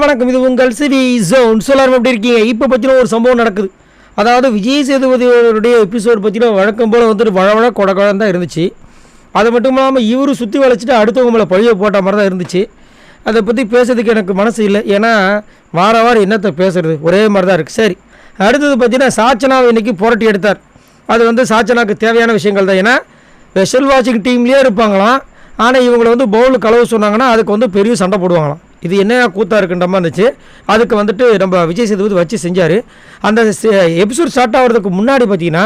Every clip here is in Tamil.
வணக்கம். இது உங்கள் சிவி ஜோன். எல்லாரும் எப்படி இருக்கீங்க? இப்போ பற்றின ஒரு சம்பவம் நடக்குது. அதாவது விஜய் சேதுபதியோடைய எபிசோடு பற்றின வழக்கம் போல் வந்துட்டு வழவழ கொடகுழந்தான் தான் இருந்துச்சு. அது மட்டும் இல்லாமல் இவரு சுற்றி வளைச்சிட்டு அடுத்தவங்க மேலே பழிய போட்ட மாதிரி தான் இருந்துச்சு. அதை பற்றி பேசுறதுக்கு எனக்கு மனசு இல்லை. ஏன்னா வாரம் என்னத்தை பேசுறது, ஒரே மாதிரி தான் இருக்குது. சரி, அடுத்தது பார்த்தீங்கன்னா சாச்சனாவை இன்றைக்கி புரட்டி எடுத்தார். அது வந்து சாச்சனாவுக்கு தேவையான விஷயங்கள் தான். ஏன்னா ஸ்பெஷல் வாட்சிங் டீம்லேயே இருப்பாங்களாம். ஆனால் இவங்களை வந்து பவுல் கலவு சொன்னாங்கன்னா அதுக்கு வந்து பெரிய சண்டை போடுவாங்களாம். இது என்ன கூத்தாக இருக்குன்ற மாதிரி இருந்துச்சு. அதுக்கு வந்துட்டு நம்ம விஜய் சேதுபதி வச்சு செஞ்சார். அந்த எபிசோட் ஸ்டார்ட் ஆகிறதுக்கு முன்னாடி பார்த்தீங்கன்னா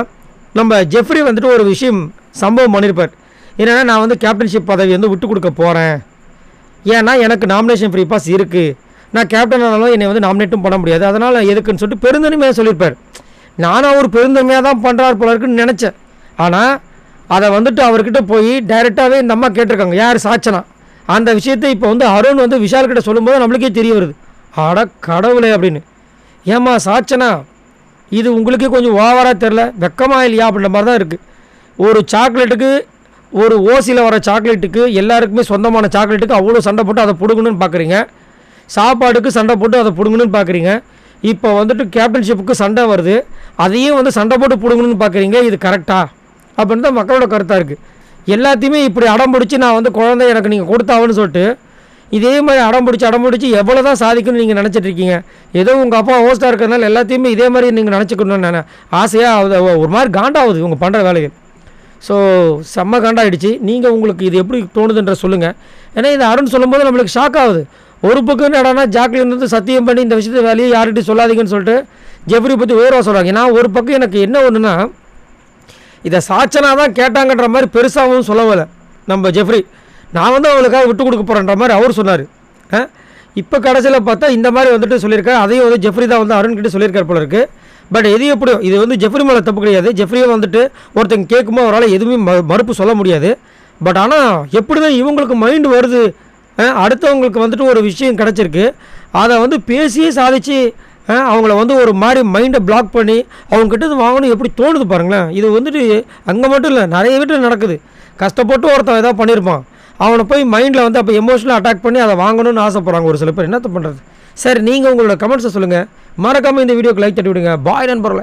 நம்ம ஜெஃப்ரி வந்துட்டு ஒரு விஷயம் சம்பவம் பண்ணியிருப்பார். என்னென்னா, நான் வந்து கேப்டன்ஷிப் பதவி வந்து விட்டு கொடுக்க போகிறேன். ஏன்னா எனக்கு நாமினேஷன் ஃப்ரீ பாஸ் இருக்குது. நான் கேப்டன் ஆனாலும் என்னை வந்து நாமினேட்டும் பண்ண முடியாது. அதனால் எதுக்குன்னு சொல்லிட்டு பெருந்தன்மையாக சொல்லியிருப்பார். நானும் அவர் பெருந்தன்மையாக தான் பண்ணுறாரு போல இருக்குன்னு நினச்சேன். ஆனால் அதை வந்துட்டு அவர்கிட்ட போய் டைரெக்டாகவே இந்த அம்மா கேட்டிருக்காங்க, யார் சாச்சனா. அந்த விஷயத்தை இப்போ வந்து அருண் வந்து விஷால்கிட்ட சொல்லும்போது நம்மளுக்கே தெரிய வருது, அட கடவுளே அப்படின்னு. ஏம்மா சாச்சனா, இது உங்களுக்கே கொஞ்சம் ஓவராக தெரில, வெக்கமாக இல்லையா அப்படின்ற மாதிரி தான் இருக்குது. ஒரு சாக்லேட்டுக்கு, ஒரு ஓசியில் வர சாக்லேட்டுக்கு, எல்லாருக்குமே சொந்தமான சாக்லேட்டுக்கு அவ்வளோ சண்டை போட்டு அதை பிடுங்கணுன்னு பார்க்குறீங்க. சாப்பாடுக்கு சண்டை போட்டு அதை பிடுங்கணுன்னு பார்க்குறீங்க. இப்போ வந்துட்டு கேப்டன்ஷிப்புக்கு சண்டை வருது, அதையும் வந்து சண்டை போட்டு பிடுங்கணுன்னு பார்க்குறீங்க. இது கரெக்டா அப்படின்னு தான் மக்களோட கருத்தாக இருக்குது. எல்லாத்தையுமே இப்படி அடம் பிடிச்சி நான் வந்து குழந்தை எனக்கு நீங்கள் கொடுத்தாவன்னு சொல்லிட்டு இதே மாதிரி அடம் பிடிச்சி எவ்வளோ தான் சாதிக்கணும்னு நீங்கள் நினச்சிட்ருக்கீங்க. ஏதோ உங்கள் அப்பா ஹோஸ்ட்டாக இருக்கிறதுனால எல்லாத்தையுமே இதே மாதிரி நீங்கள் நினச்சிக்கணும்னு நான் ஆசையாக ஒரு மாதிரி காண்டாகுது இவங்க பண்ணுற வேலைகள். ஸோ செம்ம காண்டாகிடுச்சு. நீங்கள் உங்களுக்கு இது எப்படி தோணுதுன்ற சொல்லுங்கள். ஏன்னா இது அருண் சொல்லும்போது நம்மளுக்கு ஷாக் ஆகுது. ஒரு பக்கம் என்னடானா ஜாக்லின் வந்து சத்தியம் பண்ணி இந்த விஷயத்தை வேலையை யார்கிட்டையும் சொல்லாதீங்கன்னு சொல்லிட்டு ஜெஃப்ரி பற்றி உயர்வாக சொல்கிறாங்க. ஏன்னா ஒரு பக்கம் எனக்கு என்ன ஒன்றுனா, இதை சாச்சனா தான் கேட்டாங்கன்ற மாதிரி பெருசாகவும் சொல்லவில்லை நம்ம ஜெஃப்ரி. நான் வந்து அவங்களுக்காக விட்டு கொடுக்க போகிறேன்ற மாதிரி அவர் சொன்னார். இப்போ கடைசியில் பார்த்தா இந்த மாதிரி வந்துட்டு சொல்லியிருக்காரு. அதையும் வந்து ஜெஃப்ரி தான் வந்து அருண்கிட்ட சொல்லியிருக்கார் போல இருக்குது. பட் எது எப்படியோ இது வந்து ஜெஃப்ரி மேலே தப்பு கிடையாது. ஜெஃப்ரியை வந்துட்டு ஒருத்தங்க கேட்கும்போது அவரால் எதுவுமே மறுப்பு சொல்ல முடியாது. பட் ஆனால் எப்படி தான் இவங்களுக்கு மைண்டு வருது, அடுத்தவங்களுக்கு வந்துட்டு ஒரு விஷயம் கிடச்சிருக்கு, அதை வந்து பேசியே சாதித்து அவங்கள வந்து ஒரு மாதிரி மைண்டை பிளாக் பண்ணி அவங்ககிட்ட வாங்கணும் எப்படி தோணுது பாருங்களேன். இது வந்துட்டு அங்கே மட்டும் இல்லை, நிறைய வீட்டில் நடக்குது. கஷ்டப்பட்டு ஒருத்தன் ஏதாவது பண்ணியிருப்பான், அவனை போய் மைண்டில் வந்து அப்போ எமோஷனலாக அட்டாக் பண்ணி அதை வாங்கணும்னு ஆசைப்படுறாங்க ஒரு சில பேர். என்னத்த பண்ணுறது? சரி, நீங்கள் உங்களோட கமெண்ட்ஸை சொல்லுங்கள். மறக்காமல் இந்த வீடியோக்கு லைக் தட்டி விடுங்க. பாய் நண்பர்களே.